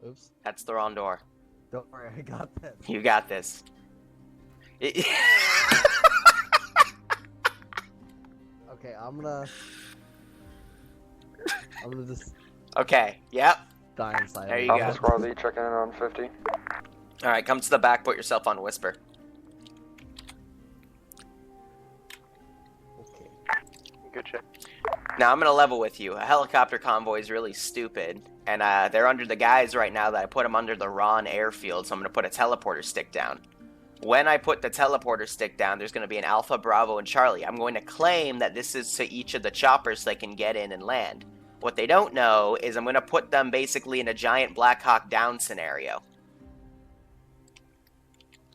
Oops. That's the wrong door. Don't worry, I got this. You got this. Okay, I'm gonna just Okay, yep. die inside. There you go. Alpha Squad Z checking in on 50. Alright, come to the back, put yourself on whisper. Okay. Good check. Now, I'm gonna level with you. A helicopter convoy is really stupid, and they're under the guise right now that I put them under the Ron airfield, so I'm gonna put a teleporter stick down. When I put the teleporter stick down, there's gonna be an Alpha, Bravo, and Charlie. I'm going to claim that this is to each of the choppers so they can get in and land. What they don't know is I'm gonna put them basically in a giant Black Hawk Down scenario.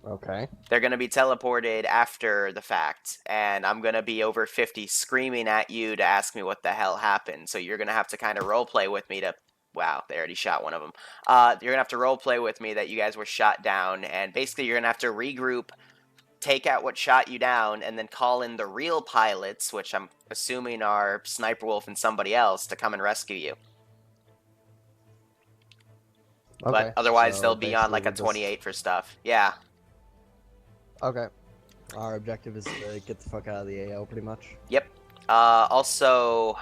Okay. They're going to be teleported after the fact, and I'm going to be over 50 screaming at you to ask me what the hell happened. So you're going to have to kind of roleplay with me to... Wow, they already shot one of them. You're going to have to roleplay with me that you guys were shot down, and basically you're going to have to regroup, take out what shot you down, and then call in the real pilots, which I'm assuming are Sniper Wolf and somebody else, to come and rescue you. Okay. But otherwise so they'll be on like a basically 28 for stuff. Yeah. Okay. Our objective is to get the fuck out of the AO, pretty much. Yep. Also,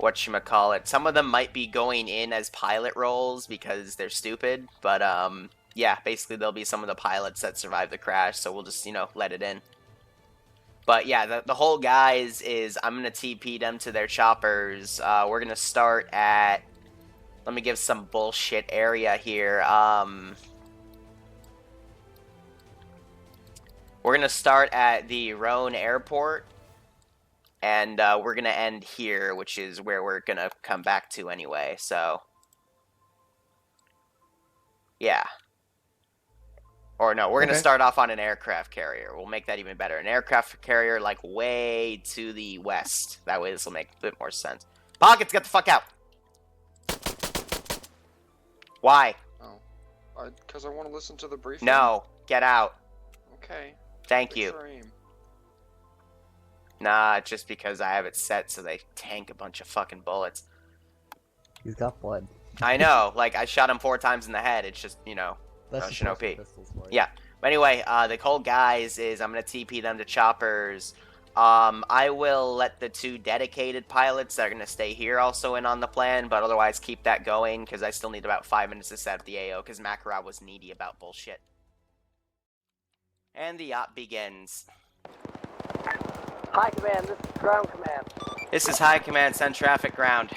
whatchamacallit, some of them might be going in as pilot roles because they're stupid, but, yeah, basically there'll be some of the pilots that survived the crash, so we'll just, you know, let it in. But, yeah, the whole guys is I'm going to TP them to their choppers. We're going to start at, let me give some bullshit area here. We're going to start at the Roan Airport, and we're going to end here, which is where we're going to come back to anyway, so... Yeah. Or no, we're going to start off on an aircraft carrier. We'll make that even better. An aircraft carrier, like, way to the west. That way this will make a bit more sense. Pockets, get the fuck out! Why? Oh. Because I want to listen to the briefing. No, get out. Okay. Thank you. Extra aim. Nah, just because I have it set so they tank a bunch of fucking bullets. He's got blood. I know, like, I shot him 4 times in the head. It's just, you know, That's just Shinobi. pistols for you. Yeah. But anyway, the whole guys is I'm going to TP them to choppers. I will let the 2 dedicated pilots that are going to stay here also in on the plan, but otherwise keep that going because I still need about 5 minutes to set up the AO because Makarov was needy about bullshit. And the op begins. High Command, this is Ground Command. This is High Command, send traffic ground.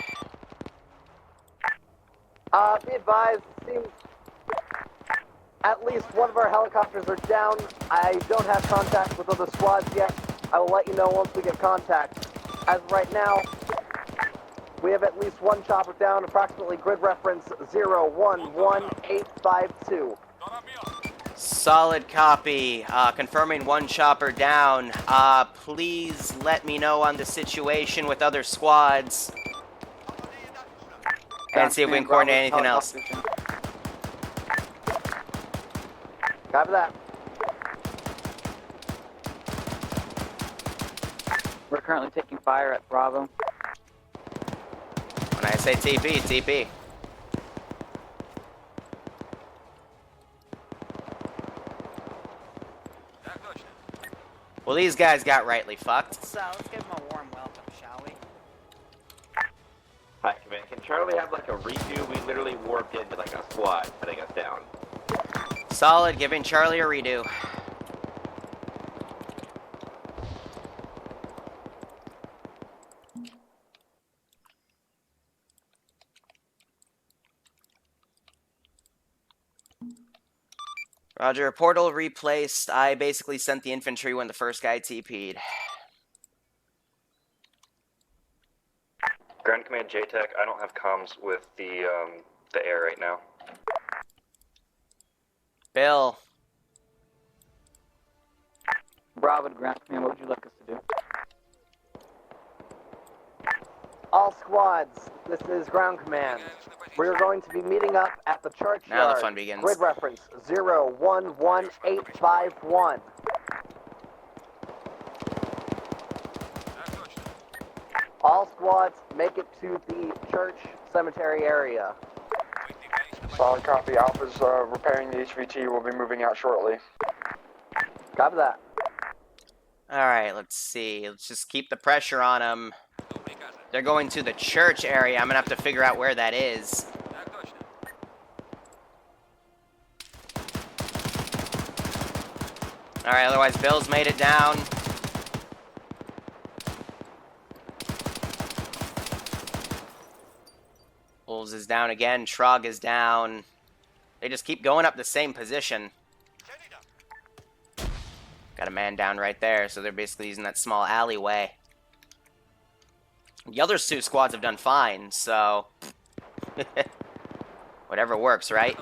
Be advised, it seems at least one of our helicopters are down. I don't have contact with other squads yet. I will let you know once we get contact. As of right now, we have at least 1 chopper down, approximately grid reference 011852. Solid copy. Confirming 1 chopper down. Please let me know on the situation with other squads. And see if we can coordinate anything else. Copy that. We're currently taking fire at Bravo. When I say TP, TP. Well, these guys got rightly fucked. So let's give them a warm welcome, shall we? Hi, Command. Can Charlie have like a redo? We literally warped into like a squad, putting us down. Solid, giving Charlie a redo. Roger, portal replaced. I basically sent the infantry when the first guy TP'd. Ground Command JTAC, I don't have comms with the air right now. Bill. Bravo to Ground Command, what would you like us to do? All squads, this is Ground Command. We're going to be meeting up at the churchyard. Now the fun begins. Grid reference 011851. All squads make it to the church cemetery area. Solid copy. Alpha's repairing the HVT. We'll be moving out shortly. Copy that. Alright, let's see. Let's just keep the pressure on them. They're going to the church area. I'm gonna have to figure out where that is. Alright, otherwise Bill's made it down. Wolves is down again. Trog is down. They just keep going up the same position. Got a man down right there, so they're basically using that small alleyway. The other two squads have done fine, so... whatever works, right?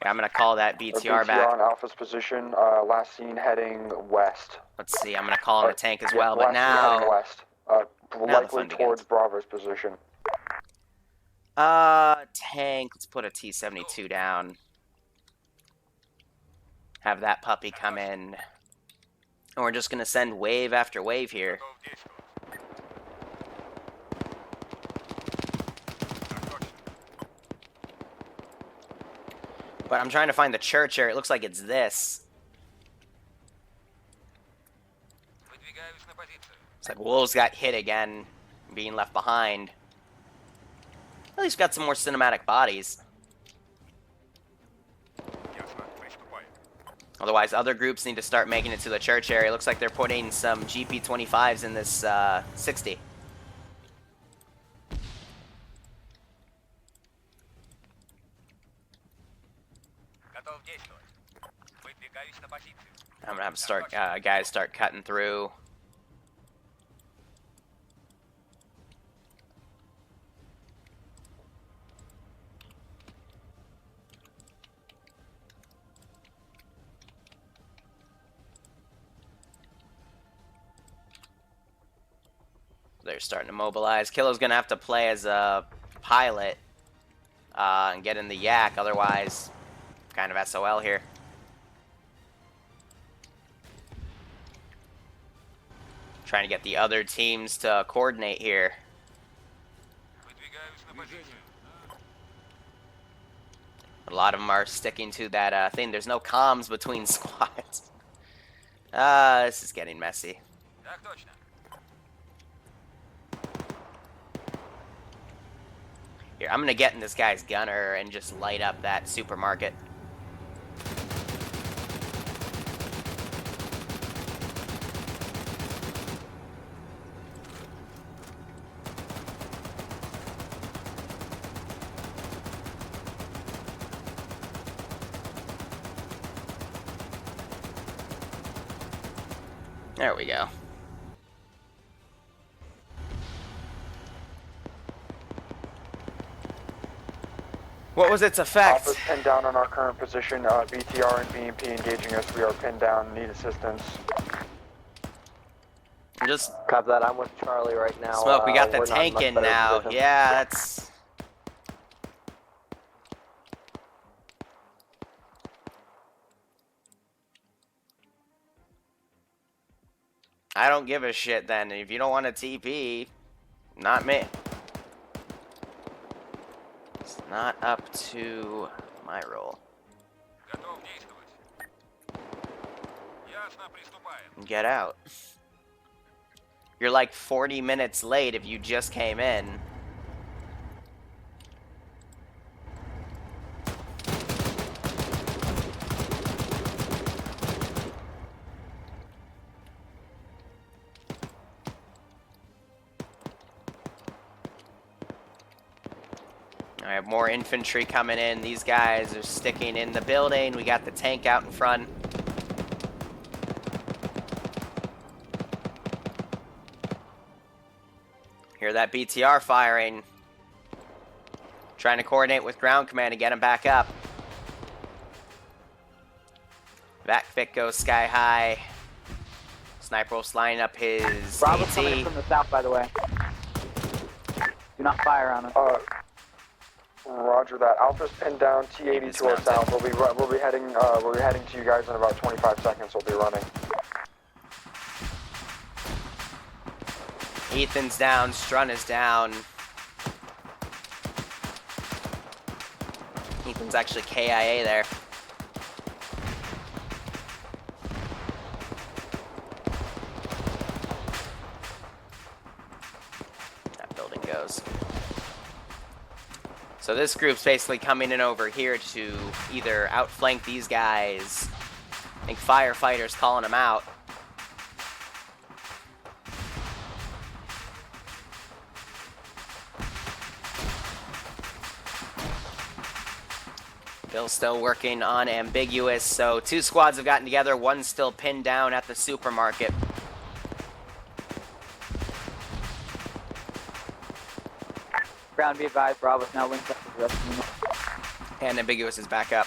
Yeah, I'm gonna call that BTR back. on Alpha's position, last seen heading west. Let's see, I'm gonna call him a tank as well, Yeah, but last seen heading now... west. the Likely fun towards begins. Bravo's position. Tank, let's put a T-72 down. Have that puppy come in. And we're just gonna send wave after wave here. But I'm trying to find the church area. It looks like it's this. It's like Wolves got hit again, being left behind. At least got some more cinematic bodies. Otherwise, other groups need to start making it to the church area. Looks like they're putting some GP25s in this 60. I'm gonna have to start guys start cutting through. They're starting to mobilize. Killo's gonna have to play as a pilot and get in the yak. Otherwise, kind of SOL here. Trying to get the other teams to coordinate here. A lot of them are sticking to that thing. There's no comms between squads. This is getting messy. Here, I'm gonna get in this guy's gunner and just light up that supermarket. There we go. What was its effect? Alpha's pinned down on our current position. BTR and BMP engaging us. We are pinned down. Need assistance. Just Copy that. I'm with Charlie right now. Smoke, we got the we're not tank much in better now. position. Yeah, that's... I don't give a shit then. If you don't want a TP, not me. It's not up to my role. Get out. You're like 40 minutes late if you just came in. I have more infantry coming in. These guys are sticking in the building. We got the tank out in front. Hear that BTR firing. Trying to coordinate with ground command to get him back up. Backfit goes sky high. Sniper Wolf's lining up his Bravo's coming in AT. from the south, by the way. Do not fire on him. Roger that. Alpha's pinned down. T80 to our Dismounted. south. We'll be heading to you guys in about 25 seconds. We'll be running. Ethan's down, Strun is down. Ethan's actually KIA there. That building goes. So this group's basically coming in over here to either outflank these guys. I think firefighters calling them out. Bill's still working on ambiguous, so 2 squads have gotten together, one's still pinned down at the supermarket. Ground be advised, Bravo's now linked up with the rest of them. And ambiguous is back up.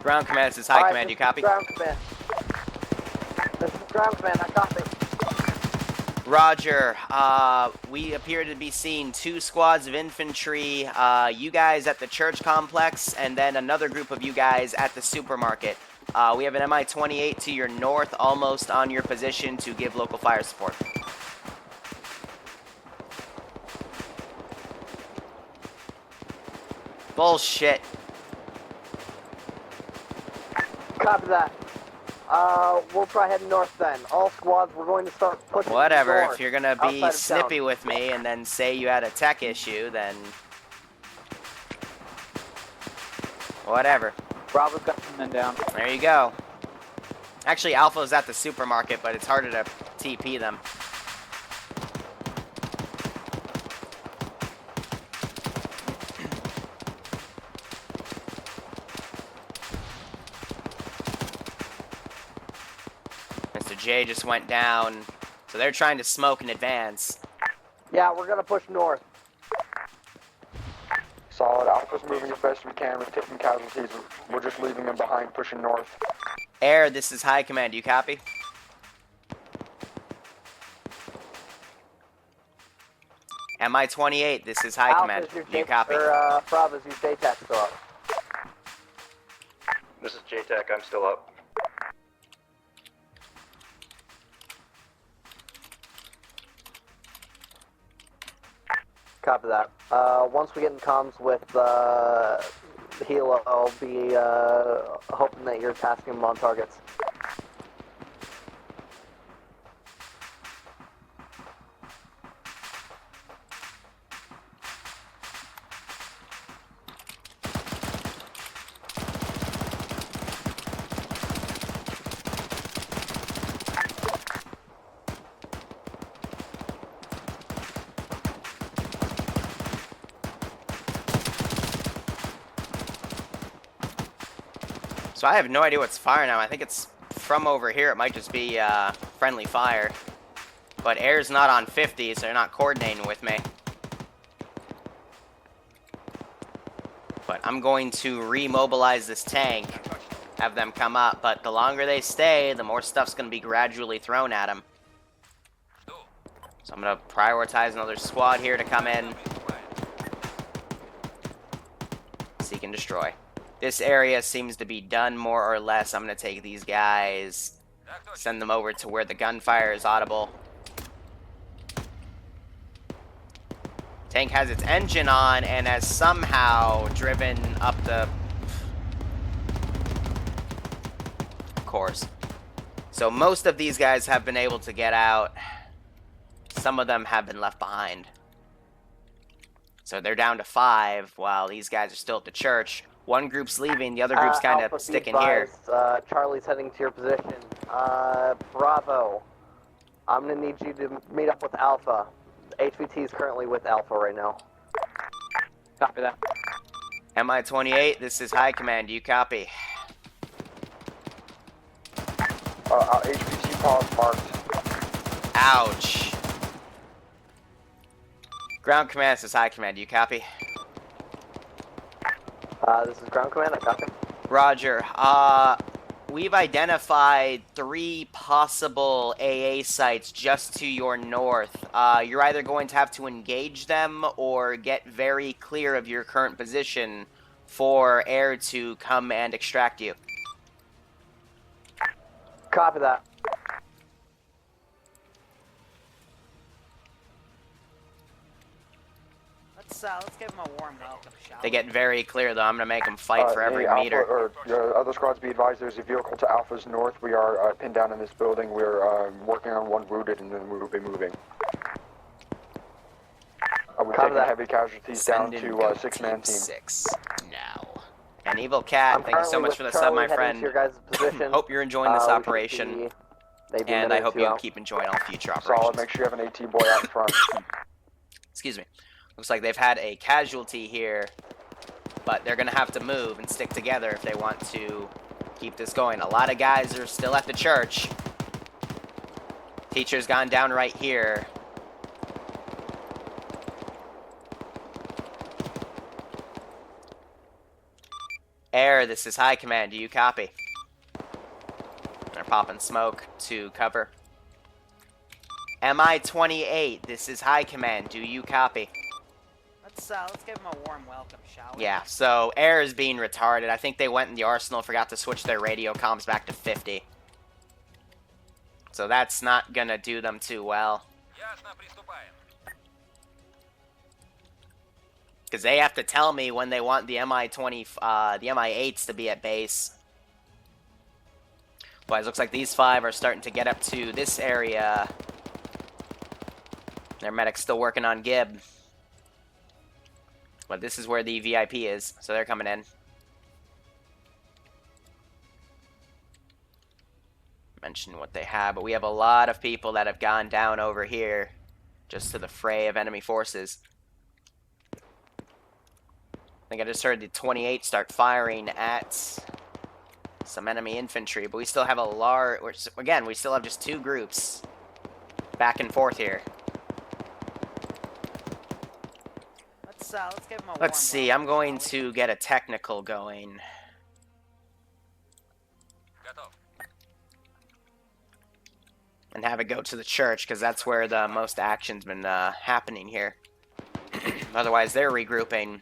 Ground command, this is high command, you copy? Ground command. This is ground command, I copy. Roger. We appear to be seeing 2 squads of infantry, you guys at the church complex, and then another group of you guys at the supermarket. We have an Mi-28 to your north, almost on your position to give local fire support. Bullshit. Copy that. We'll try heading north then. All squads, we're going to start pushing Whatever, north, if you're gonna outside be of snippy town. with me and then say you had a tech issue, then whatever. Bravo's got some men down. There you go. Actually, Alpha's at the supermarket, but it's harder to TP them. Mr. J just went down, so they're trying to smoke in advance. Yeah, we're gonna push north. Solid. Alpha's moving as best we can. We're taking casualties. We're just leaving them behind, pushing north. Air, this is high command. Do you copy? Mi-28, this is high command. Alpha's your Do you copy? Bravo's your JTAC still up. This is JTAC. I'm still up. Copy that. Once we get in comms with Hilo, I'll be hoping that you're tasking them on targets. So I have no idea what's firing now. I think it's from over here. It might just be friendly fire. But air's not on 50, so they're not coordinating with me. But I'm going to remobilize this tank, have them come up. But the longer they stay, the more stuff's going to be gradually thrown at them. So I'm going to prioritize another squad here to come in. Seek and destroy. This area seems to be done more or less. I'm going to take these guys, send them over to where the gunfire is audible. Tank has its engine on and has somehow driven up the course. So most of these guys have been able to get out. Some of them have been left behind. So they're down to 5 while these guys are still at the church. One group's leaving, the other group's kind of sticking here. Charlie's heading to your position. Bravo, I'm going to need you to meet up with Alpha. HVT is currently with Alpha right now. Copy that. Mi-28, this is high command. Do you copy? HVT pause marked. Ouch. Ground command, this is high command. Do you copy? This is ground command, I copy. Roger. We've identified 3 possible AA sites just to your north. You're either going to have to engage them or get very clear of your current position for air to come and extract you. Copy that. Let's give them a warm welcome, shall They we? get very clear, though. I'm going to make them fight for every Alpha, meter. or other squads, be advised. There's a vehicle to Alpha's north. We are pinned down in this building. We're working on one wounded, and then we will be moving. We're taking heavy casualties down Send in to go 6-man team. 6 now. And Evil Cat, I'm thank you so currently much for the with sub, my Charlie heading friend. to your guys' position. Hope you're enjoying this We should operation, be maybe a and minute I or hope two you out. keep enjoying all future Solid. operations. Make sure you have an AT boy out in front. Excuse me. Looks like they've had a casualty here, but they're going to have to move and stick together if they want to keep this going. A lot of guys are still at the church. Teacher's gone down right here. Air, this is High Command. Do you copy? They're popping smoke to cover. MI-28, this is High Command. Do you copy? Let's give them a warm welcome, shall we? Yeah, so air is being retarded. I think they went in the arsenal, forgot to switch their radio comms back to 50. So that's not gonna do them too well. Because they have to tell me when they want the the MI-8s to be at base. But it looks like these 5 are starting to get up to this area. Their medic's still working on Gib. But this is where the VIP is, so they're coming in. Mention what they have, but we have a lot of people that have gone down over here just to the fray of enemy forces. I think I just heard the 28 start firing at some enemy infantry, but we still have a large... Again, we still have just 2 groups back and forth here. Let's give them a warm Let's see, welcome, I'm going shall we? to get a technical going. And have it go to the church, because that's where the most action's been happening here. Otherwise, they're regrouping.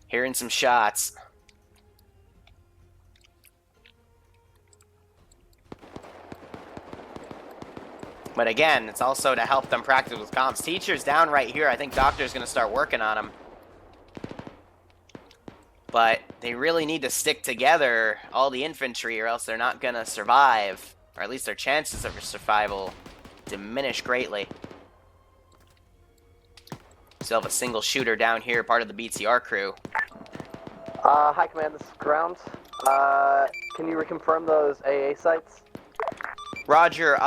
Hearing some shots. But again, it's also to help them practice with comms. Teacher's down right here. I think Doctor's going to start working on him. But they really need to stick together, all the infantry, or else they're not going to survive. Or at least their chances of survival diminish greatly. Still have a single shooter down here, part of the BTR crew. High Command, this is Ground. Can you reconfirm those AA sites? Roger,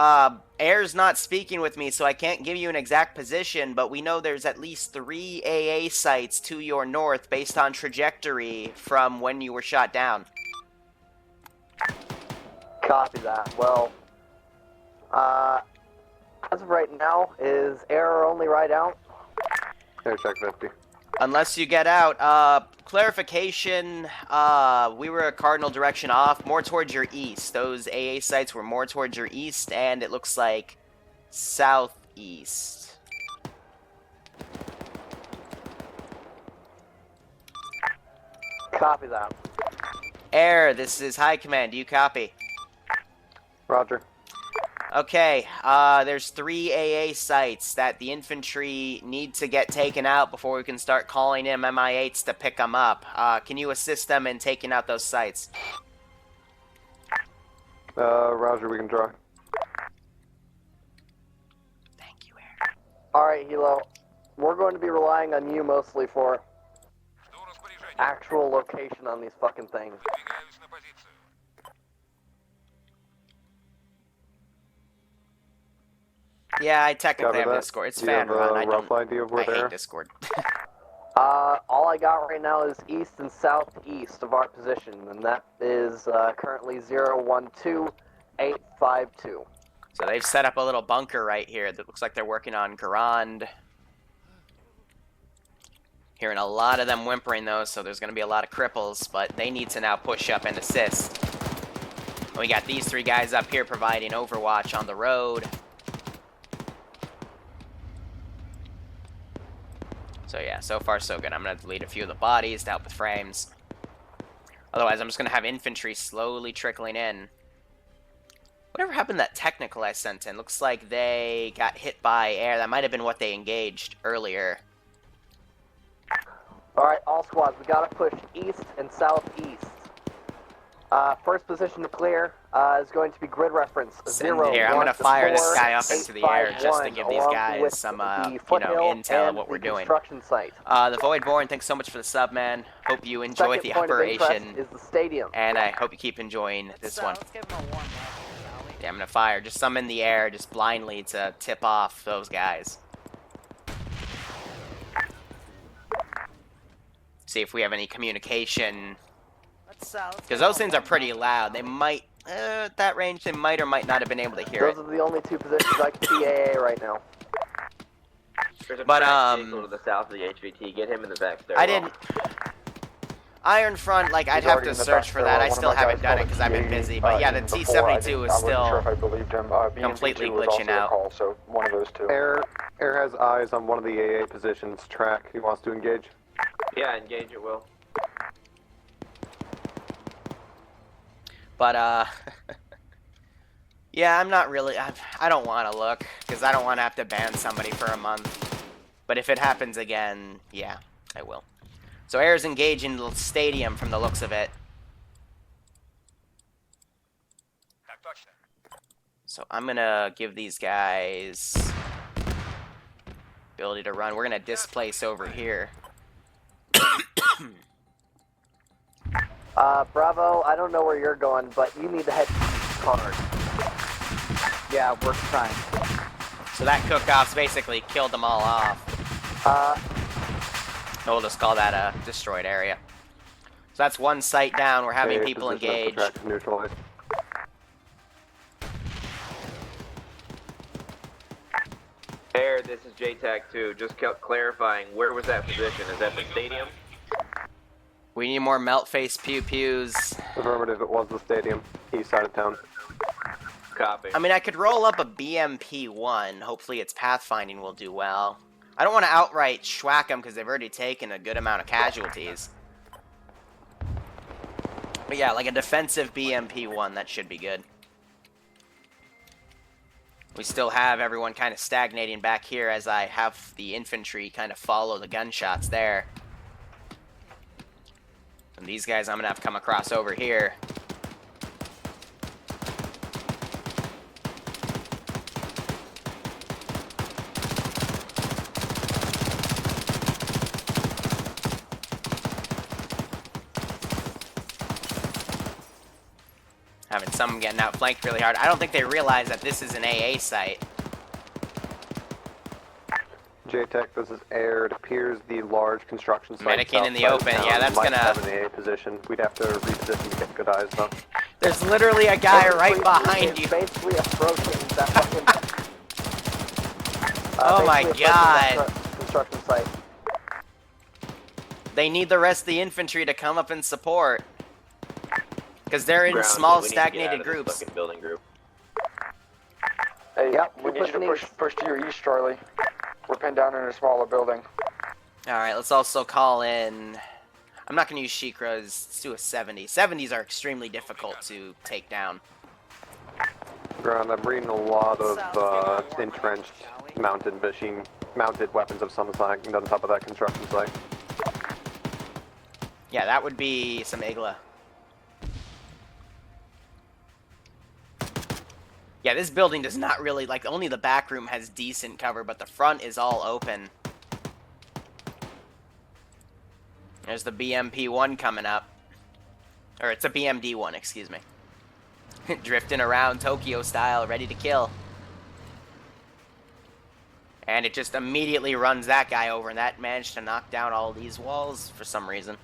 Air's not speaking with me, so I can't give you an exact position, but we know there's at least 3 AA sites to your north based on trajectory from when you were shot down. Copy that. Well, as of right now, is Air our only ride out? Air check 50. Unless you get out, clarification, we were a cardinal direction off, more towards your east. Those AA sites were more towards your east, and it looks like southeast. Copy that. Air, this is High Command. Do you copy? Roger. Okay, there's 3 AA sites that the infantry need to get taken out before we can start calling in MI8s to pick them up. Can you assist them in taking out those sites? Roger, we can try. Thank you, Air. Alright, Hilo. We're going to be relying on you mostly for actual location on these fucking things. Yeah, I technically have Discord. It's fan run. I don't. idea of I hate Discord. All I got right now is east and southeast of our position, and that is currently 012852. So they've set up a little bunker right here that looks like they're working on Garand. Hearing a lot of them whimpering though, so there's going to be a lot of cripples, but they need to now push up and assist. We got these 3 guys up here providing overwatch on the road. So yeah, so far so good. I'm going to delete a few of the bodies to help with frames. Otherwise, I'm just going to have infantry slowly trickling in. Whatever happened to that technical I sent in? Looks like they got hit by air. That might have been what they engaged earlier. Alright, all squads, we gotta push east and southeast. First position to clear is going to be grid reference 0. Here, I'm going to fire this guy up into the air just to 851, give these along guys with some, the you know, foothill intel of and what we're the doing. construction site. The Voidborn, thanks so much for the sub, man. Hope you enjoy Second the point of operation. interest is the stadium. And I hope you keep enjoying this one. Let's give him a warm welcome, shall we? Yeah, I'm going to fire just some in the air, just blindly to tip off those guys. See if we have any communication. Let's Because those things are pretty loud. They might, at that range, they might or might not have been able to hear it. Those are the only two positions I can see AA right now. There's a But, tracked vehicle to the south of the HVT. Get him in the back there. I didn't... Iron Front, like, I'd He's have already to in the search back for there. that. I One of still my haven't guys done it called because I've been T80, busy. But yeah, the even before. I T-72 is wasn't sure still if I believed him. completely BMP2 was glitching also a out. call, so one of those two. Air has eyes on one of the AA positions. Track. He wants to engage. Yeah, engage it, Will. But, yeah, I'm not really... I don't want to look, because I don't want to have to ban somebody for a month. But if it happens again, yeah, I will. So Air's engaging the stadium from the looks of it. So I'm going to give these guys ability to run. We're going to displace over here. Bravo, I don't know where you're going, but you need to head hard. Yeah, we're trying. So that cook-off's basically killed them all off. We'll just call that a destroyed area. So that's one site down. We're having AA people position of the engaged. track is neutralized. Air, this is JTAC 2. Just clarifying, where was that position? Is that the stadium? We need more melt-face pew-pews. Affirmative, it was the stadium, east side of town. Copy. I mean, I could roll up a BMP-1. Hopefully its pathfinding will do well. I don't want to outright schwack them because they've already taken a good amount of casualties. But yeah, like a defensive BMP-1, that should be good. We still have everyone kind of stagnating back here as I have the infantry kind of follow the gunshots there. And these guys I'm going to have to come across over here. Having some getting outflanked really hard. I don't think they realize that this is an AA site. JTech, this is Air. It appears the large construction site. Mannequin in the south side of open. town Yeah, that's might gonna... have an AA position. We'd have to reposition to get good eyes, though. There's literally a guy right behind you. Basically approaching that fucking... Oh my basically approaching god. that construction site. They need the rest of the infantry to come up and support. Because they're in Ground, small we need to get out stagnated of this groups. fucking building group. Hey, Yep, we we're need you to pushing push to your east, Charlie. We're pinned down in a smaller building. Alright, let's also call in... I'm not going to use Shikras. Let's do a 70. 70s are extremely difficult to take down. Ground, I'm reading a lot of entrenched mounted weapons of some kind on top of that construction site. Yeah, that would be some Igla. Yeah, this building does not really, like, only the back room has decent cover, but the front is all open. There's the BMP-1 coming up. Or it's a BMD-1, excuse me. Drifting around Tokyo style, ready to kill. And it just immediately runs that guy over, and that managed to knock down all these walls for some reason.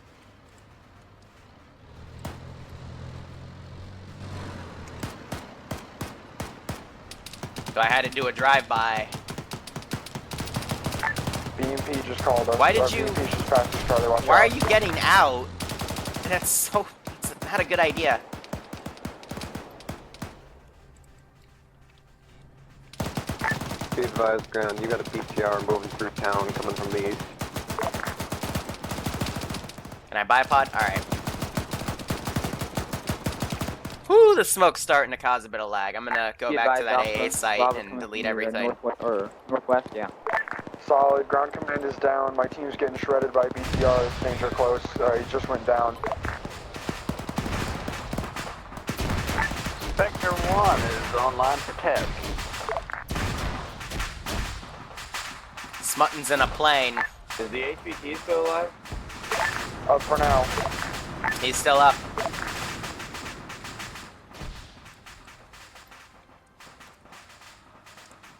So I had to do a drive-by. BMP just called us. Why did you... BMP just passed us, Charlie. Watch Why are out. you getting out? That's so... It's not a good idea. Be advised, Ground, you got a PTR moving through town coming from the east. Can I bipod? Alright. Whew, the smoke's starting to cause a bit of lag. I'm gonna go back to that AA site and delete everything. Northwest, yeah. Solid. Ground command is down. My team's getting shredded by BTR. Things are close. He just went down. Spectre 1 is online for test. Smutton's in a plane. Is the HVT still alive? Up for now. He's still up.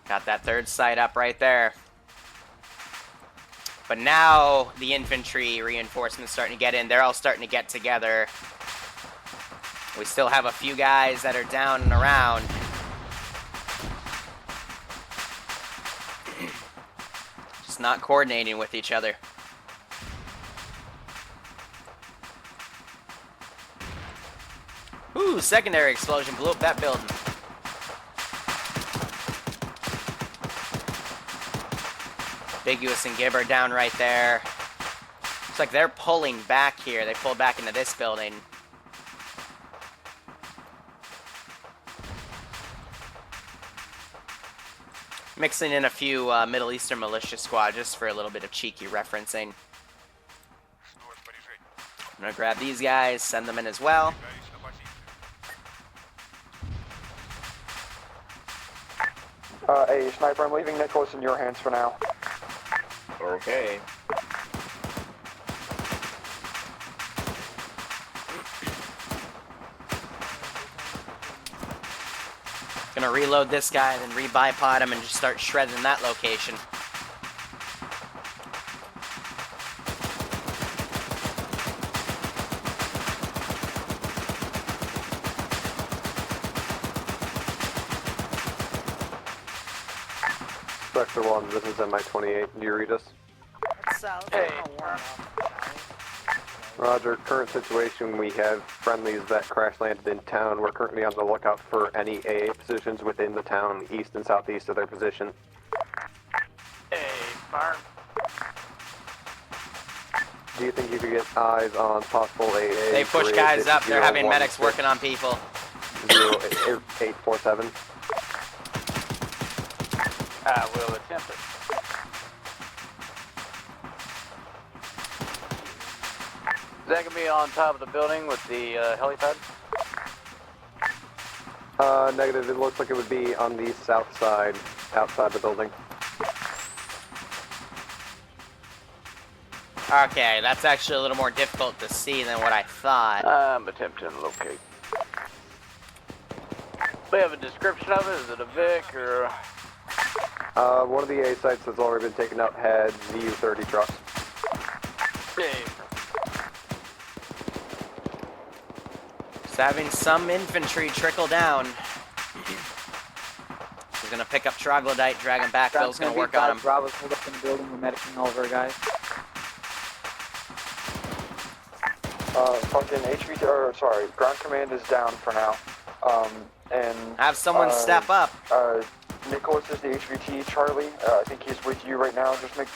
Got that third site up right there. But now the infantry reinforcements starting to get in. They're all starting to get together. We still have a few guys that are down and around. Just not coordinating with each other. Ooh, secondary explosion blew up that building. Ambiguous and Gib are down right there. Looks like they're pulling back here. They pulled back into this building. Mixing in a few Middle Eastern militia squad just for a little bit of cheeky referencing. I'm gonna grab these guys, send them in as well. Hey, Sniper, I'm leaving Nicholas in your hands for now. Okay. Gonna reload this guy, then re-bipod him and just start shredding that location. Spectre 1, this is MI-28. Do you read us? Let's Hey. give him a warm up, shall we? Roger, current situation, we have friendlies that crash landed in town. We're currently on the lookout for any AA positions within the town, east and southeast of their position. Hey, fire. Do you think you could get eyes on possible AA? They push guys up, they're having medics working on people. 0847. I will attempt it. Is that going to be on top of the building with the helipad? Negative. It looks like it would be on the south side, outside the building. Okay, that's actually a little more difficult to see than what I thought. I'm attempting to locate. We have a description of it. Is it a Vic or? One of the A sites that's already been taken out had ZU-30 trucks. Hey. Just having some infantry trickle down. He's gonna pick up troglodyte, drag him back. Bill's gonna work on him. Bravo's pulled up in the building. We're medicing all of our guys. Fucking HV, or sorry, ground command is down for now. And Have someone step up. Nicholas is the HVT. Charlie, I think he's with you right now. Just make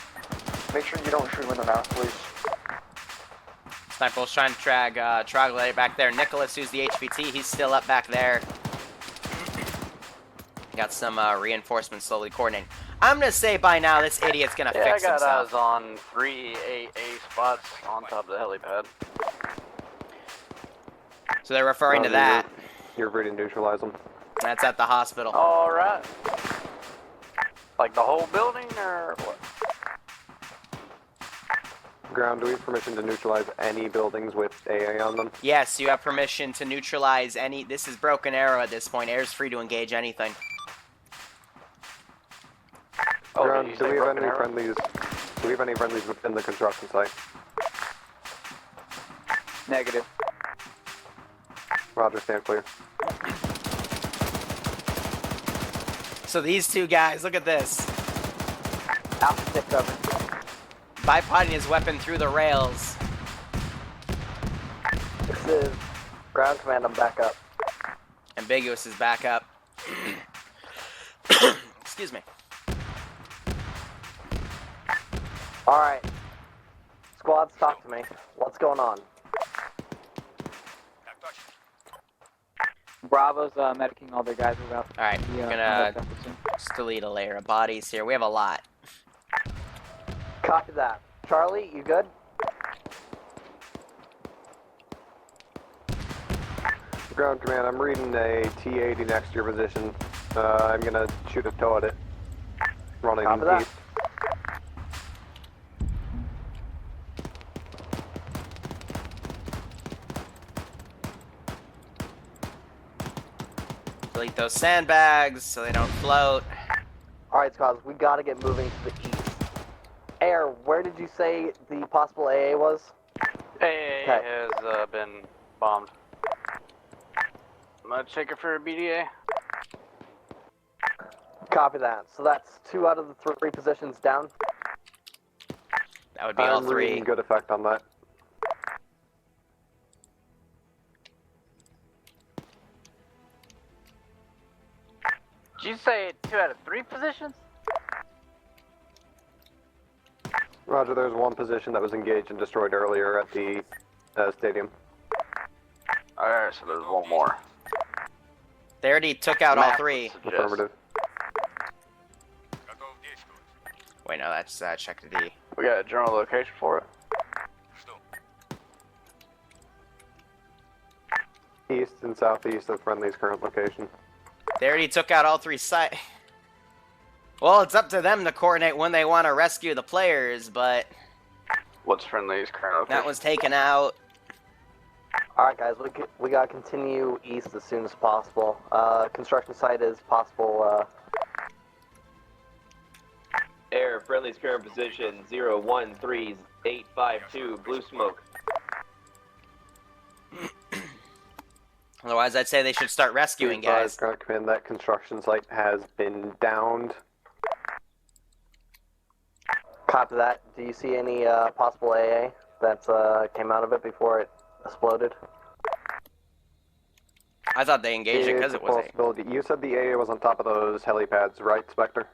sure you don't shoot him in the mouth, please. Sniper's trying to drag troglodyte back there. Nicholas, who's the HVT, he's still up back there. Got some reinforcements slowly coordinating. I'm gonna say by now this idiot's gonna fix I got himself. eyes on 3 AA spots on top of the helipad. So they're referring to that. You're free to neutralize them. That's at the hospital. All right. Like the whole building, or what? Ground, do we have permission to neutralize any buildings with AA on them? Yes, you have permission to neutralize any. This is Broken Arrow at this point. Air's free to engage anything. Oh, Ground, did you do say we have broken any arrow? friendlies? Do we have any friendlies within the construction site? Negative. Roger, stand clear. So these two guys, look at this. Alpha stick cover. Bipoding his weapon through the rails. This is ground command. I'm back up. Ambiguous is back up. Excuse me. All right. Squads, talk to me. What's going on? Bravo's medicing all their guys around. Alright, we're gonna just delete a layer of bodies here. We have a lot. Copy that. Charlie, you good? Ground command, I'm reading a T-80 next to your position. I'm gonna shoot a tow at it. Running Copy that. east. Delete those sandbags so they don't float. Alright, squads, we gotta get moving to the east. Air, where did you say the possible AA was? AA has been bombed. I'm gonna check it for a BDA. Copy that. So that's 2 out of the 3 positions down. That would be all I'm 3. reading good effect on that. Did you say 2 out of 3 positions? Roger, there's one position that was engaged and destroyed earlier at the stadium. Alright, so there's one more. They already took out all Map 3. would suggest. Affirmative. Wait, no, that's check the D. We got a general location for it. East and southeast of friendly's current location. They already took out all 3 sites. Well, it's up to them to coordinate when they want to rescue the players, but What's friendly's current location? that was taken out. Alright guys, we gotta continue east as soon as possible. Construction site is possible, Air, friendly's current position 013852, blue smoke. Otherwise, I'd say they should start rescuing guys. Ground command, that construction site has been downed. Copy that. Do you see any possible AA that came out of it before it exploded? I thought they engaged it because it was A. possibility. You said the AA was on top of those helipads, right, Spectre?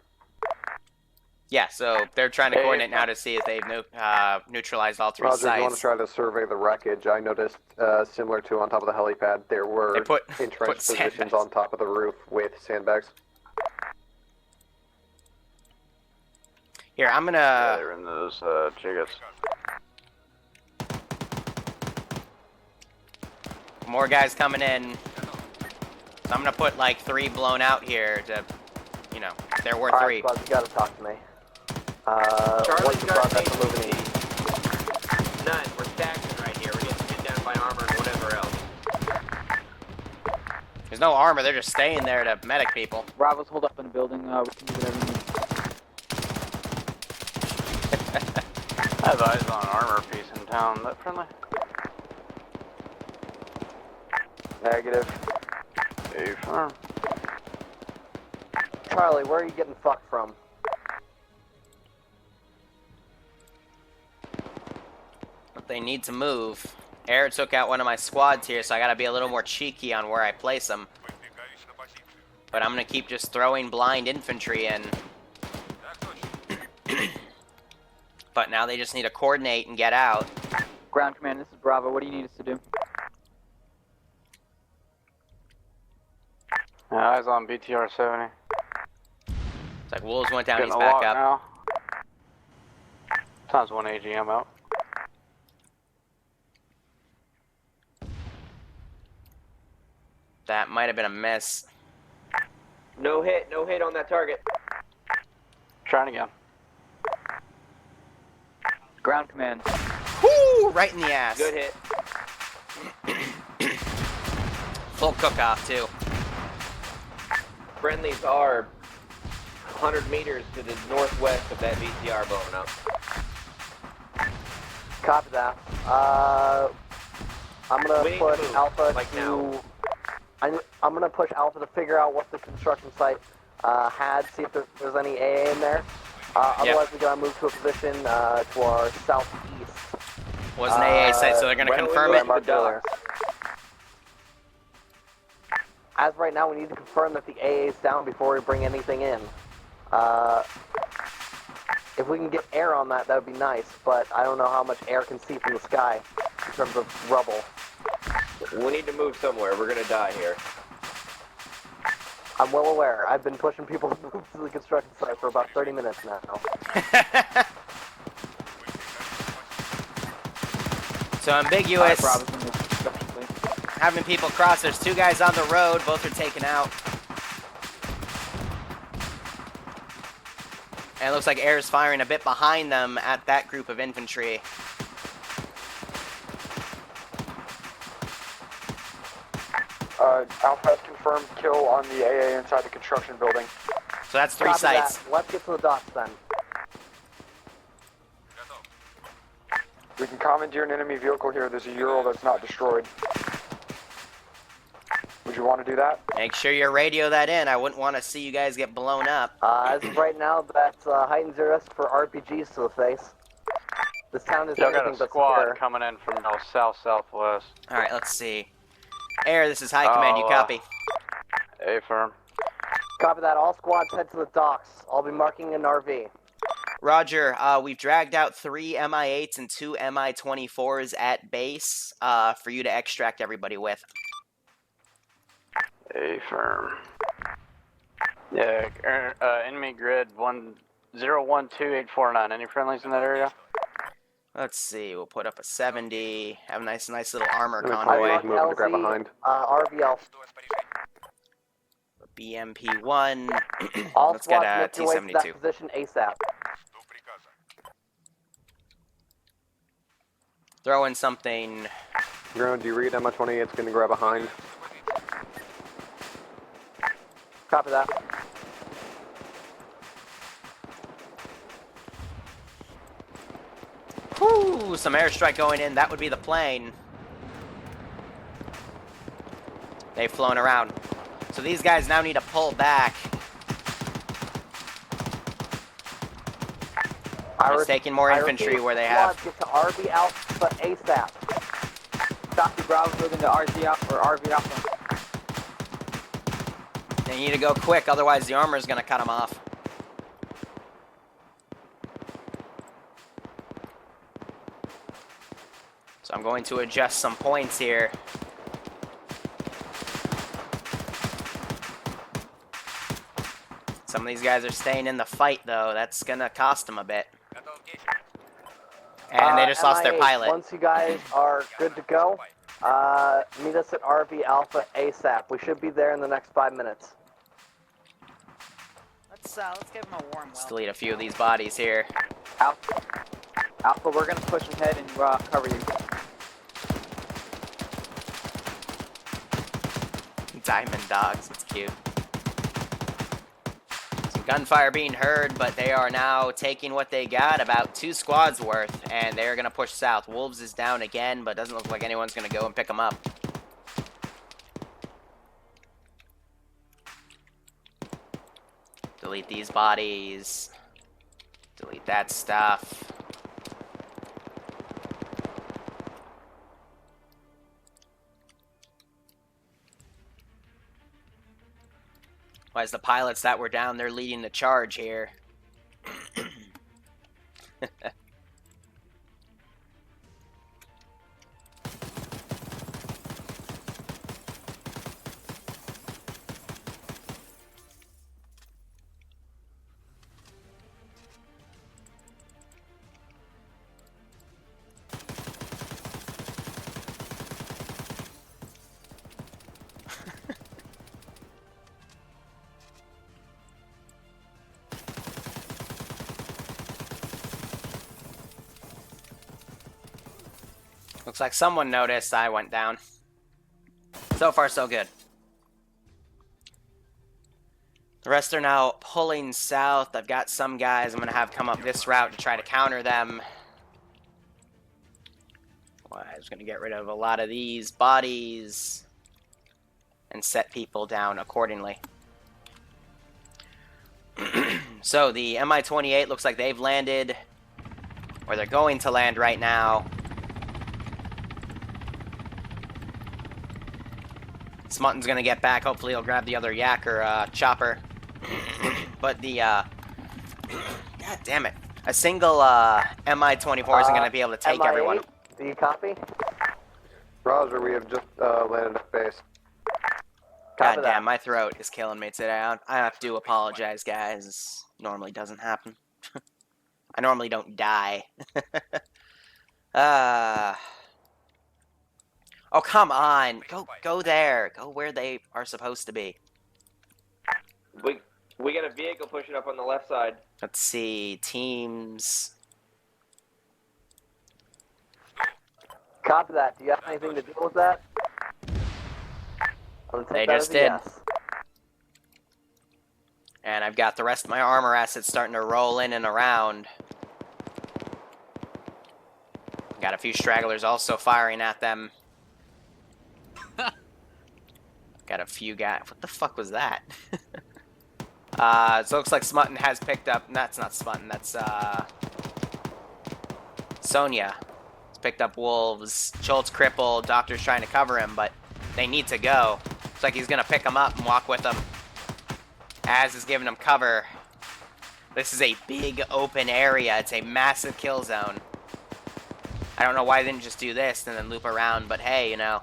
Yeah, so they're trying to coordinate now to see if they've neutralized all 3 Roger, if you want to sites. try to survey the wreckage, I noticed similar to on top of the helipad, there were They put entrenched positions sandbags. on top of the roof with sandbags. Here, I'm Yeah, gonna... they're in those jiggers. More guys coming in. So I'm gonna put like 3 blown out here to, you know, there were 3. Alright, squads, you gotta talk to me. What's the progress of moving east? None, we're stacking right here. We're getting pinned down by armor and whatever else. There's no armor, they're just staying there to medic people. Bravo's hold up in the building. We can do whatever we need. I have eyes on an armor piece in town. Is that friendly? Negative. Hey, firm. Charlie, where are you getting fucked from? But they need to move. Air took out one of my squads here, so I gotta be a little more cheeky on where I place them. But I'm gonna keep just throwing blind infantry in. But now they just need to coordinate and get out. Ground command, this is Bravo. What do you need us to do? Yeah, eyes on BTR 70. It's like Wolves went down, Getting he's a back lock up. now. Times 1 AGM out. That might have been a miss. No hit on that target. Trying again. Ground command. Woo! Right in the ass. Good hit. Full cook-off, too. Friendlies are 100 meters to the northwest of that VCR blowing up. Copy that. I'm We gonna need to push move, Alpha like to... now. I'm gonna push Alpha to figure out what the construction site had, see if there's any AA in there. Otherwise, we gotta move to a position to our southeast. Was an AA site, so they're gonna why don't we confirm move it. to the docks? As right now, we need to confirm that the AA is down before we bring anything in. If we can get air on that, that would be nice, but I don't know how much air can see from the sky in terms of rubble. We need to move somewhere. We're gonna die here. I'm well aware. I've been pushing people to move to the construction site for about 30 minutes now. So ambiguous. Having people cross. There's 2 guys on the road. Both are taken out. And it looks like air is firing a bit behind them at that group of infantry. Alpha has confirmed kill on the AA inside the construction building. So that's 3 Copy sites. that. Let's get to the docks then. We can commandeer an enemy vehicle here. There's a Ural that's not destroyed. Would you want to do that? Make sure you radio that in. I wouldn't want to see you guys get blown up. As of right now, that's heightens your risk for RPGs to the face. This town is Y'all got anything a but squad secure. coming in from the south-southwest. Alright, let's see. Air, this is High Command. You copy? A-firm. Copy that. All squads head to the docks. I'll be marking an RV. Roger. We've dragged out 3 MI8s and 2 MI24s at base for you to extract everybody with. A-firm. Yeah, enemy grid 1012-849. Any friendlies in that area? Let's see. We'll put up a 70. Have a nice little armor I'm convoy. moving to grab behind. RVL. BMP1. All Let's get squads a make your way to that T-72. position ASAP. Throw in something. Ground, do you read MI-28's going to grab behind? Copy that. Whew, some airstrike going in. That would be the plane. They've flown around. So these guys now need to pull back. It's taking more infantry where they have. Get to RV Alpha ASAP. Copy, Bravo, moving to RV Alpha or RV Alpha. They need to go quick, otherwise the armor is going to cut them off. So I'm going to adjust some points here. Some of these guys are staying in the fight, though. That's going to cost them a bit. And they just lost their MI8, pilot. Once you guys are good to go, meet us at RV Alpha ASAP. We should be there in the next 5 minutes. Let's give him a warm Let's welcome. delete a few of these bodies here. Alpha, we're gonna push ahead and cover you. Diamond dogs, it's cute. Some gunfire being heard, but they are now taking what they got, about 2 squads worth, and they're going to push south. Wolves is down again, but doesn't look like anyone's going to go and pick them up. Delete these bodies. Delete that stuff. Why is the pilots that were down there leading the charge here? Looks like someone noticed I went down. So far, so good. The rest are now pulling south. I've got some guys I'm going to have come up this route to try to counter them. Well, I was going to get rid of a lot of these bodies and set people down accordingly. So the Mi-28 looks like they've landed, or they're going to land right now. Smutton's gonna get back. Hopefully he'll grab the other yak or chopper. But the God damn it. A single Mi-24 isn't going to be able to take MI8, everyone. do you copy? Roger, we have just landed at base. God Copy damn, that. my throat is killing me today. I have to apologize, guys. This normally doesn't happen. I normally don't die. Oh, come on. Go there. Go where they are supposed to be. We got a vehicle pushing up on the left side. Let's see. Teams. Copy that. Do you have anything to do with that? I'm gonna take They that just as a did. yes. And I've got the rest of my armor assets starting to roll in and around. Got a few stragglers also firing at them. Got a few guys. What the fuck was that? So it looks like Smutton has picked up. That's not Smutton. That's Sonia. He's picked up wolves. Schultz crippled. Doctor's trying to cover him, but they need to go. Looks like he's gonna pick them up and walk with them. Az is giving them cover. This is a big open area. It's a massive kill zone. I don't know why they didn't just do this and then loop around, but hey, you know.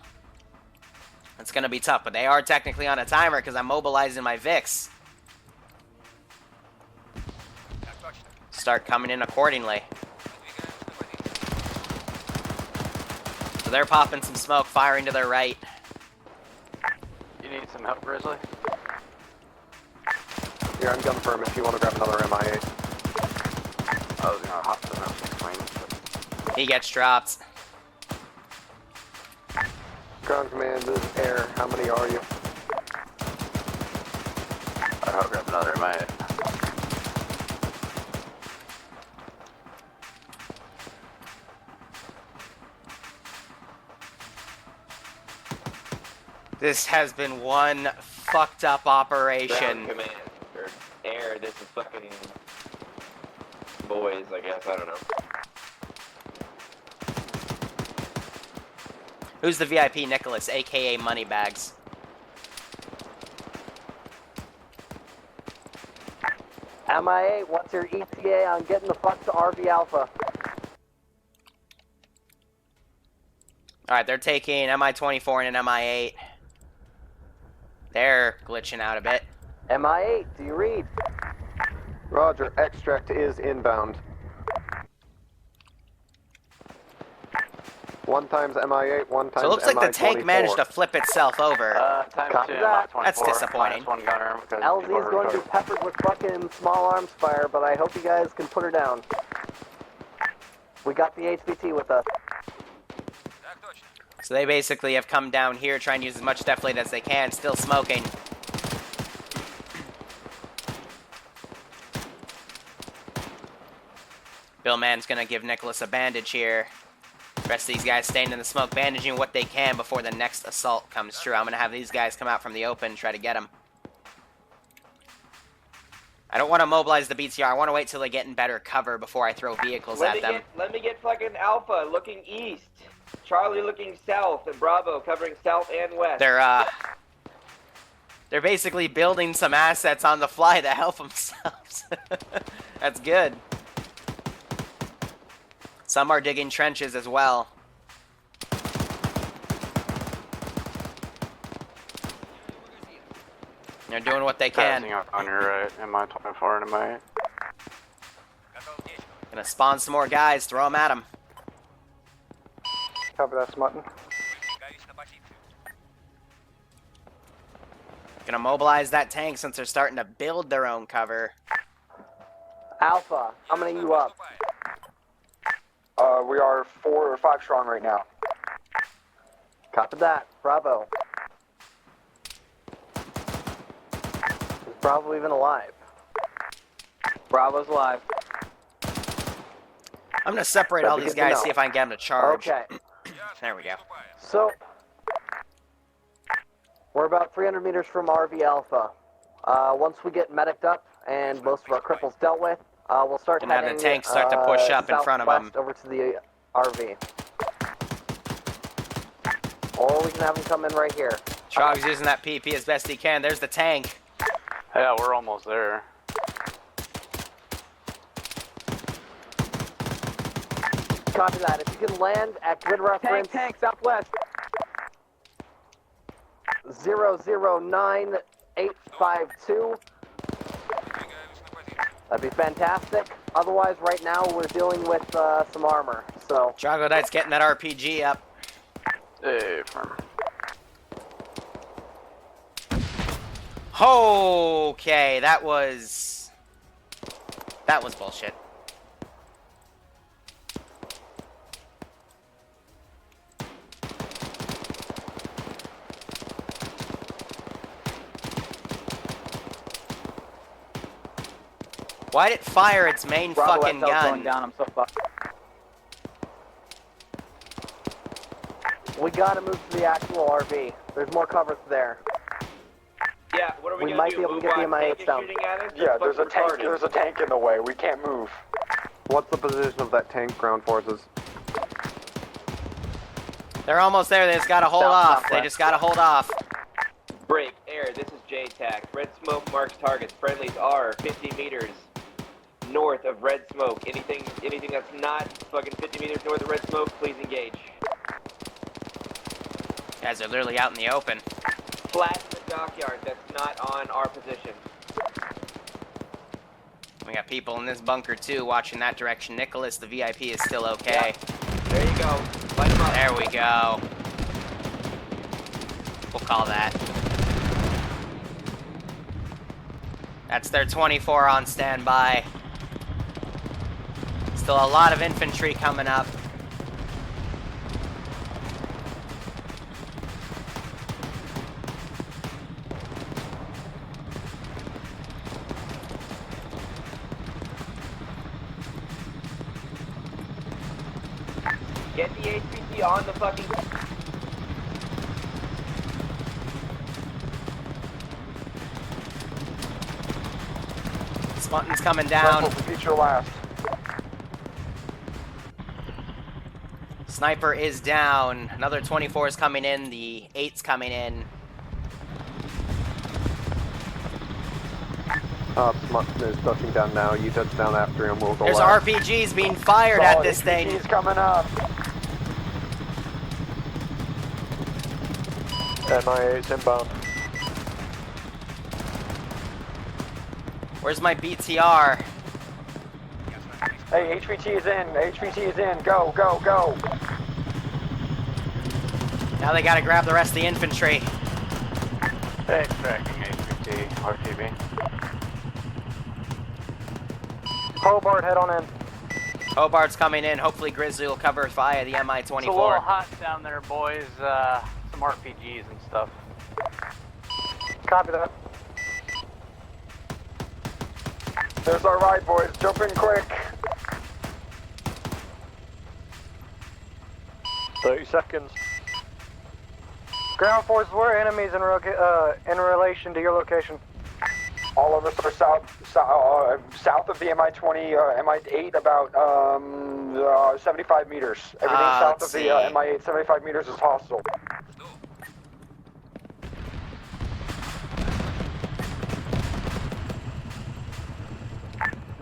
It's going to be tough, but they are technically on a timer because I'm mobilizing my VIX. Start coming in accordingly. So they're popping some smoke, firing to their right. You need some help, Grizzly? Here, I'm gun firm if you want to grab another MI8. I was gonna hop to the McLean, but He gets dropped. Ground command, this is air. How many are you? I'll grab another MI8. This has been one fucked up operation. Ground command, or air, this is fucking boys, I guess, I don't know. Who's the VIP Nicholas, aka Moneybags? MI8, what's your ETA on getting the fuck to RV Alpha? Alright, they're taking Mi-24 and an Mi-8. They're glitching out a bit. MI8, do you read? Roger, extract is inbound. 1 times MI8, 1 times So it looks like the tank MI-24. managed to flip itself over. Times Copy 2 that. MI-24. That's disappointing. -1 gunner because LZ people is are going to be recovered. peppered with fucking small arms fire, but I hope you guys can put her down. We got the HVT with us. So they basically have come down here trying to use as much deflate as they can, still smoking. Bill Mann's gonna give Nicholas a bandage here. The rest of these guys staying in the smoke, bandaging what they can before the next assault comes through. I'm gonna have these guys come out from the open and try to get them. I don't want to mobilize the BTR. I want to wait till they get in better cover before I throw vehicles at them. Let me get fucking Alpha looking east. Charlie looking south, and Bravo covering south and west. They're basically building some assets on the fly to help themselves. That's good. Some are digging trenches as well. They're doing what they can. Passing up on your right, MI-24 and MI-8. Gonna spawn some more guys, throw them at them. Cover that, Smutton. Gonna mobilize that tank since they're starting to build their own cover. Alpha, how many you up? We are 4 or 5 strong right now. Copy that. Bravo. Is Bravo even alive? Bravo's live. I'm gonna separate all That'd be these good to guys, know. see if I can get them to charge. Okay. There we go. So, we're about 300 meters from RV Alpha. Once we get mediced up and most of our cripples dealt with, we'll start Gonna have the heading, tank start to push up in front of 'em. southwest over to the RV. Or we can have them come in right here. Chog's using that PP as best he can. There's the tank. Yeah, we're almost there. Copy that. If you can land at grid reference Tank, southwest. 009852. That'd be fantastic. Otherwise, right now we're dealing with some armor. So. Troglodyte's getting that RPG up. Hey, firm. Okay, that was bullshit. Why'd it fire its main Bravo fucking SL gun? going down. I'm so fucked. We gotta move to the actual RV. There's more cover there. Yeah, what are we, We gonna might do? be able to Move get the on? MIA Tank is down. shooting at us? Yeah, Fucking there's a tank. retarded. There's a tank in the way. We can't move. What's the position of that tank, ground forces? They're almost there. They just gotta hold off. They just gotta hold off. Break, air, this is JTAC. Red smoke marks targets. Friendlies are 50 meters north of red smoke. Anything that's not fucking 50 meters north of red smoke, please engage. Guys are literally out in the open. Flat in the dockyard, that's not on our position. We got people in this bunker too, watching that direction. Nicholas, the VIP, is still okay. There you go. Light him up. There we go. We'll call that. That's their 24 on standby. Still a lot of infantry coming up. Get the HPT on the fucking... Spunton's coming down. Feature last. Sniper is down. Another 24 is coming in. The 8's coming in. Smutton is touching down now. You touch down after him. We'll go There's last. RPGs being fired at this thing. He's coming up. MIA's inbound. Where's my BTR? Hey, HVT is in. HVT is in. Go, go, go. Now they gotta grab the rest of the infantry. Hey, tracking HPT, RTB. Hobart, head on in. Hobart's coming in. Hopefully Grizzly will cover via the MI-24. It's a little hot down there, boys. Some RPGs and stuff. Copy that. There's our ride, boys. Jump in quick. 30 seconds. Ground force, we're enemies in relation to your location. All of us are south of the MI-20, MI-8, about 75 meters. Everything south of the MI-8, 75 meters is hostile.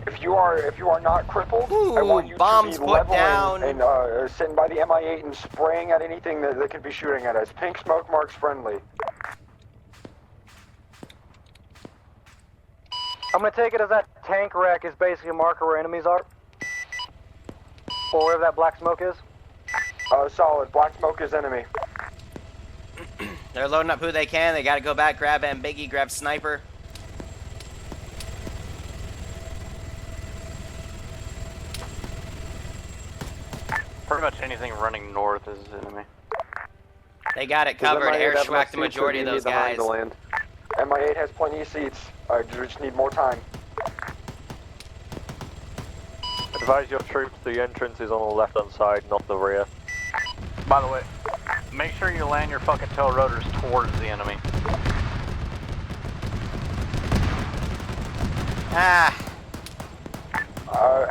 If you are not crippled, I want you bombs to be put leveling down. and sitting by the MI-8 and spraying at anything that could be shooting at us. Pink smoke marks friendly. I'm gonna take it as that tank wreck is basically a marker where enemies are. Or wherever that black smoke is. Solid. Black smoke is enemy. They're loading up who they can. They gotta go back, grab Ambiggy, grab Sniper. Pretty much anything running north is enemy. They got it covered. Air schwacked the majority of those guys. MI-8 has plenty of seats. I just need more time. Advise your troops the entrance is on the left hand side, not the rear. By the way, make sure you land your fucking tail rotors towards the enemy. Ah.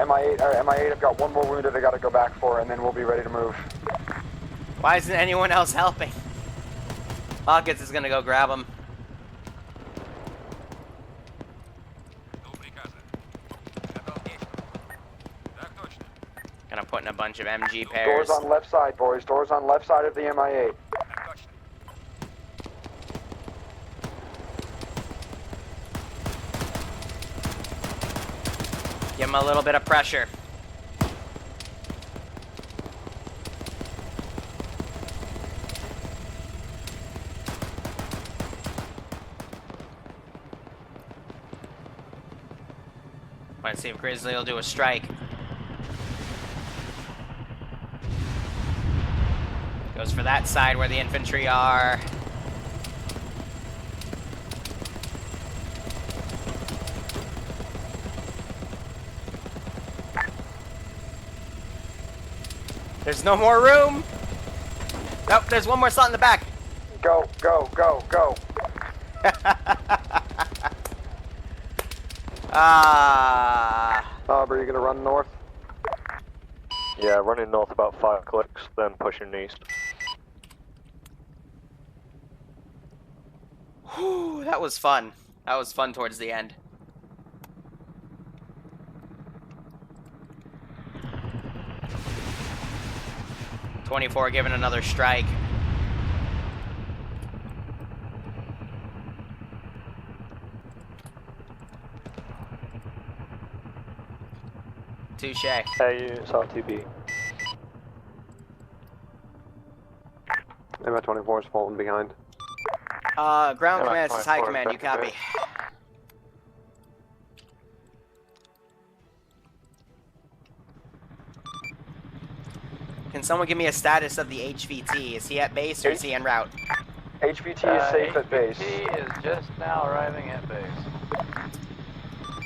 MI-8 have got one more wounded they gotta go back for, and then we'll be ready to move. Why isn't anyone else helping? Pockets is gonna go grab them. Gonna put in a bunch bunch of MG pairs. Doors on left side, boys. Doors on left side of the MI8. Give him a little bit of pressure. Let's see if Grizzly will do a strike. Goes for that side where the infantry are. There's no more room. Nope, there's one more slot in the back. Go, go, go, go. Aubrey, you gonna run north? Yeah, running north about 5 clicks, then pushing east. Whew, that was fun. That was fun towards the end. .24 giving another strike. Touche. Hey, you saw 2B. MI-24 is falling behind. Ground command, this is high 24, command, you copy. Can someone give me a status of the HVT? Is he at base or is he en route? HVT is safe at base. HVT is just now arriving at base.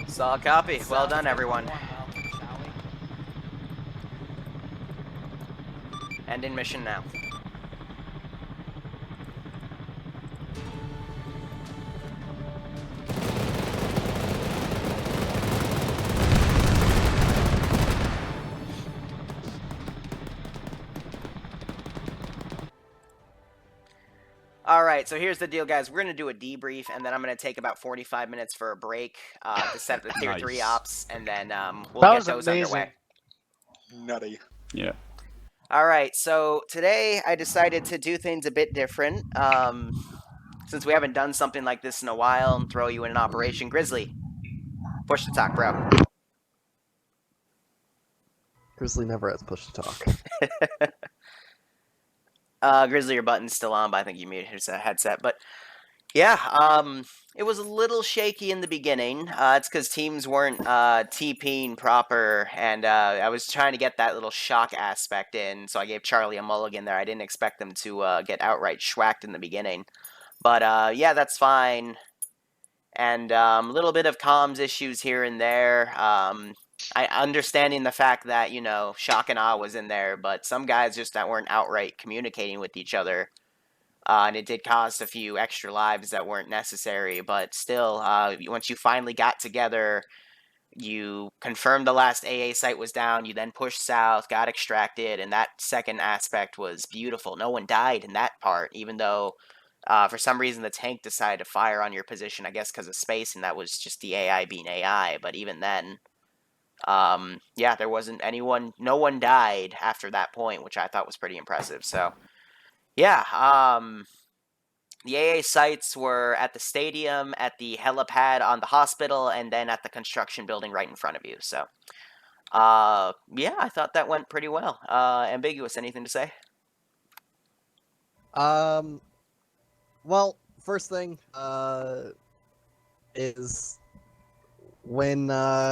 Solid copy. Well done, everyone. End in mission now. Alright, so here's the deal, guys. We're going to do a debrief, and then I'm going to take about 45 minutes for a break to set the Tier 3 ops, and then we'll get those underway. Nutty. Yeah. Alright, so today I decided to do things a bit different. Since we haven't done something like this in a while, and throw you in an operation. Grizzly, push to talk, bro. Grizzly never has push to talk. Grizzly, your button's still on, but I think you muted his headset. But yeah, it was a little shaky in the beginning. It's because teams weren't TPing proper, and I was trying to get that little shock aspect in, so I gave Charlie a mulligan there. I didn't expect them to get outright schwacked in the beginning. But yeah, that's fine. And a little bit of comms issues here and there. I understanding the fact that, you know, Shock and Awe was in there, but some guys just that weren't outright communicating with each other. And it did cause a few extra lives that weren't necessary, but still, once you finally got together, you confirmed the last AA site was down, you then pushed south, got extracted, and that second aspect was beautiful. No one died in that part, even though for some reason the tank decided to fire on your position, I guess because of space, and that was just the AI being AI, but even then... yeah, there wasn't anyone, no one died after that point, which I thought was pretty impressive. So, yeah, the AA sites were at the stadium, at the helipad on the hospital, and then at the construction building right in front of you. So, yeah, I thought that went pretty well. Ambiguous, anything to say? Well, first thing, is... when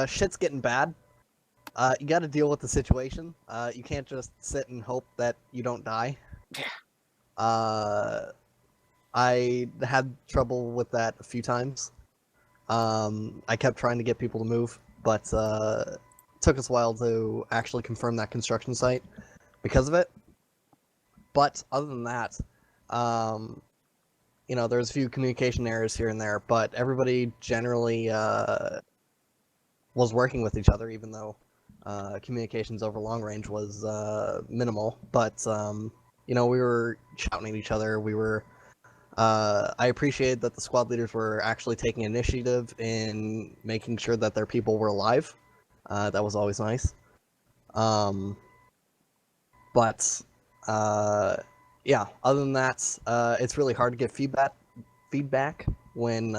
shit's getting bad, you gotta deal with the situation. You can't just sit and hope that you don't die. Yeah. I had trouble with that a few times. I kept trying to get people to move, but it took us a while to actually confirm that construction site because of it. But other than that, you know, there's a few communication errors here and there, but everybody generally was working with each other, even though communications over long range was minimal. But you know, we were shouting at each other. We were. I appreciated that the squad leaders were actually taking initiative in making sure that their people were alive. That was always nice. But yeah, other than that, it's really hard to get feedback when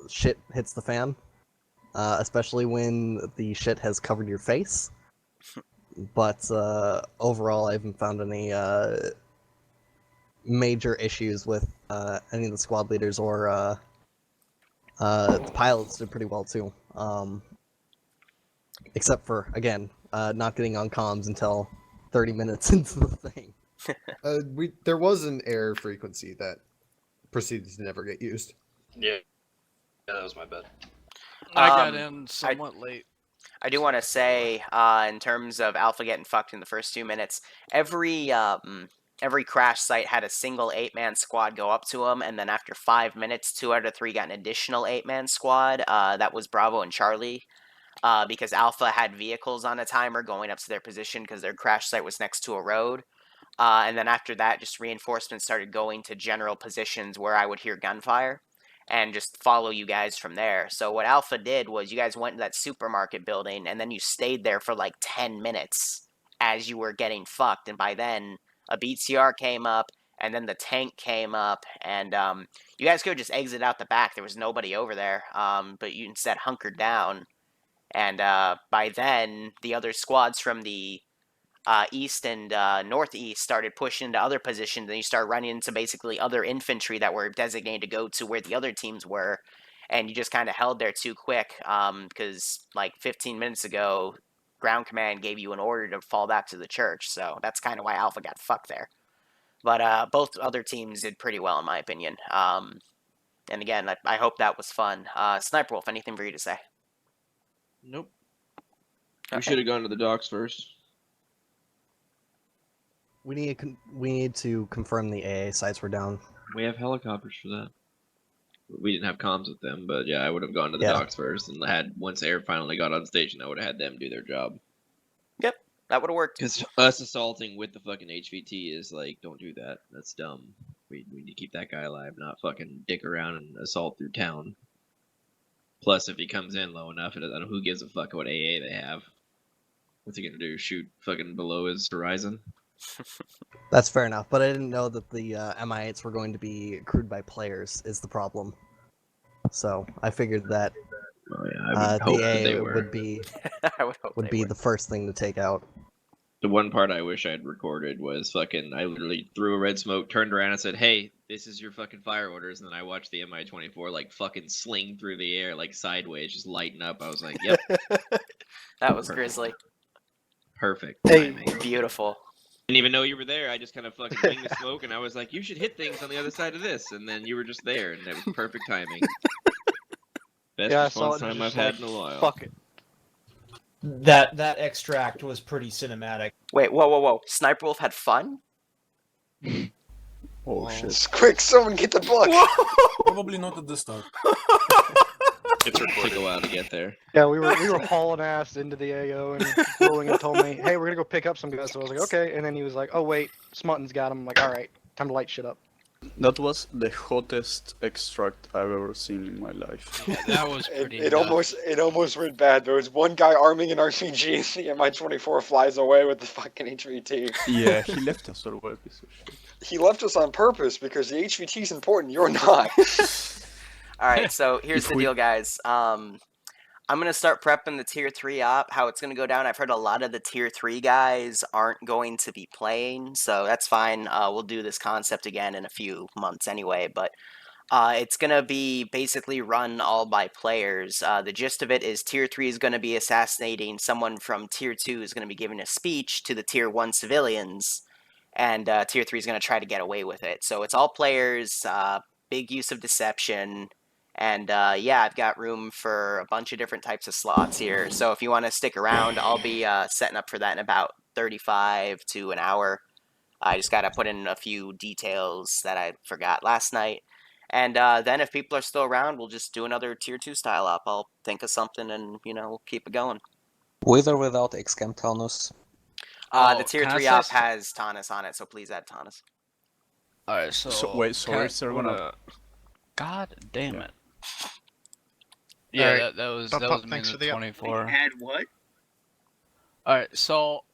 shit hits the fan, especially when the shit has covered your face. But overall, I haven't found any major issues with any of the squad leaders, or the pilots did pretty well too. Except for, again, not getting on comms until 30 minutes into the thing. There was an error frequency that proceeded to never get used. Yeah, that was my bad. I got in somewhat late. I do want to say, in terms of Alpha getting fucked in the first 2 minutes, every crash site had a single 8-man squad go up to them, and then after 5 minutes, 2 out of 3 got an additional 8-man squad. That was Bravo and Charlie, because Alpha had vehicles on a timer going up to their position because their crash site was next to a road. And then after that, just reinforcements started going to general positions where I would hear gunfire and just follow you guys from there. So what Alpha did was you guys went to that supermarket building, and then you stayed there for like 10 minutes as you were getting fucked. And by then, a BTR came up, and then the tank came up, and you guys could just exit out the back. There was nobody over there, but you instead hunkered down. And by then, the other squads from the east and northeast started pushing into other positions, and you start running into basically other infantry that were designated to go to where the other teams were, and you just kind of held there too quick, because like 15 minutes ago, ground command gave you an order to fall back to the church, so that's kind of why Alpha got fucked there. But both other teams did pretty well, in my opinion. And again, I hope that was fun. Sniper Wolf, anything for you to say? Nope. Okay. We should have gone to the docks first. We need to confirm the AA sites were down. We have helicopters for that. We didn't have comms with them, but yeah, I would have gone to the docks first and once Air finally got on station, I would have had them do their job. Yep, that would have worked. Because us assaulting with the fucking HVT is like, don't do that. That's dumb. We need to keep that guy alive, not fucking dick around and assault through town. Plus, if he comes in low enough, I don't know who gives a fuck what AA they have. What's he gonna do? Shoot fucking below his horizon? That's fair enough, but I didn't know that the MI8s were going to be crewed by players is the problem. So I figured that the AA would be would be the first thing to take out. The one part I wish I'd recorded was fucking, I literally threw a red smoke, turned around and said, hey, this is your fucking fire orders, and then I watched the MI-24 like fucking sling through the air like sideways, just lighting up. I was like, yep. That was Grizzly. Perfect. Hey, beautiful. Didn't even know you were there. I just kind of fucking winged the smoke, and I was like, you should hit things on the other side of this, and then you were just there, and that was perfect timing. Best response time I've had in a while. Fuck it. That extract was pretty cinematic. Wait, whoa. Sniper Wolf had fun? Oh shit. Quick, someone get the book! Probably not at the start. It's recorded. Took a while to get there. Yeah, we were hauling ass into the AO, and William told me, hey, we're gonna go pick up some guys. So I was like, okay. And then he was like, oh wait, Smutton's got him. I'm like, alright, time to light shit up. That was the hottest extract I've ever seen in my life. Yeah, that was pretty. It almost went bad. There was one guy arming an RPG, and the MI-24 flies away with the fucking HVT. Yeah, he left us already. So shit. He left us on purpose because the HVT is important. You're not. Alright, so here's the deal, guys. I'm going to start prepping the Tier 3 op, how it's going to go down. I've heard a lot of the Tier 3 guys aren't going to be playing, so that's fine. We'll do this concept again in a few months anyway, but it's going to be basically run all by players. The gist of it is Tier 3 is going to be assassinating someone from Tier 2 is going to be giving a speech to the Tier 1 civilians, and Tier 3 is going to try to get away with it. So it's all players, big use of deception. And yeah, I've got room for a bunch of different types of slots here. So if you want to stick around, I'll be setting up for that in about 35 to an hour. I just got to put in a few details that I forgot last night. And then if people are still around, we'll just do another Tier 2 style up. I'll think of something and, we'll keep it going. With or without XCAM Taunus? The Tier 3 op has Taunus on it, so please add Taunus. Alright, so wait, sorry, sir, God damn it. Yeah, that was thanks for the 24. Add what? Alright, so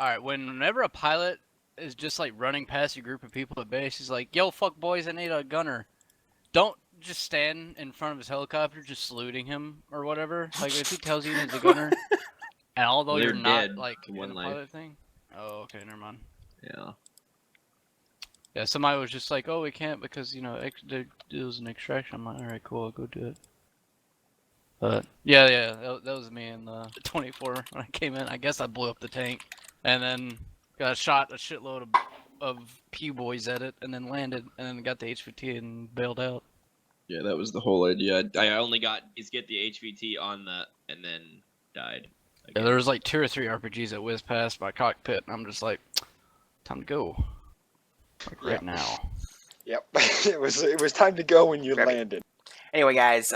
Alright, whenever a pilot is just like running past a group of people at base, he's like, yo, fuck boys, I need a gunner. Don't just stand in front of his helicopter just saluting him or whatever. Like, if he tells you he needs a gunner, and although They're you're not, dead like, to in one a life. pilot thing. Oh, okay, never mind. Yeah. Yeah, somebody was just like, oh, we can't because, you know, it was an extraction. I'm like, alright, cool, I'll go do it. But, yeah, that was me in the 24 when I came in. I guess I blew up the tank, and then got shot a shitload of pew boys at it, and then landed, and then got the HVT and bailed out. Yeah, that was the whole idea. I only got get the HVT on the, and then died. Yeah, there was like 2 or 3 RPGs that whizzed past my cockpit, and I'm just like, time to go. Like right now. Yep. it was time to go when you landed. Anyway, guys,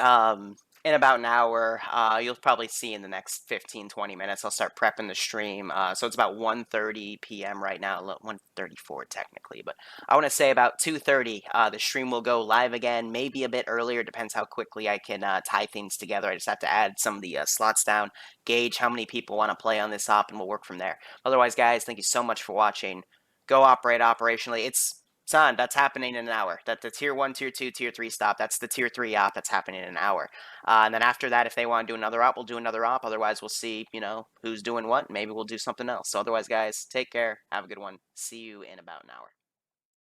in about an hour, you'll probably see in the next 15-20 minutes, I'll start prepping the stream. So it's about 1:30 p.m. right now, 1:34 technically, but I want to say about 2:30, the stream will go live again, maybe a bit earlier, depends how quickly I can tie things together. I just have to add some of the slots down, gauge how many people want to play on this op, and we'll work from there. Otherwise, guys, thank you so much for watching. Go operate operationally. It's on. That's happening in an hour. That's the tier 1, tier 2, tier 3 stop. That's the tier 3 op that's happening in an hour. And then after that, if they want to do another op, we'll do another op. Otherwise, we'll see, you know, who's doing what. Maybe we'll do something else. So otherwise, guys, take care. Have a good one. See you in about an hour.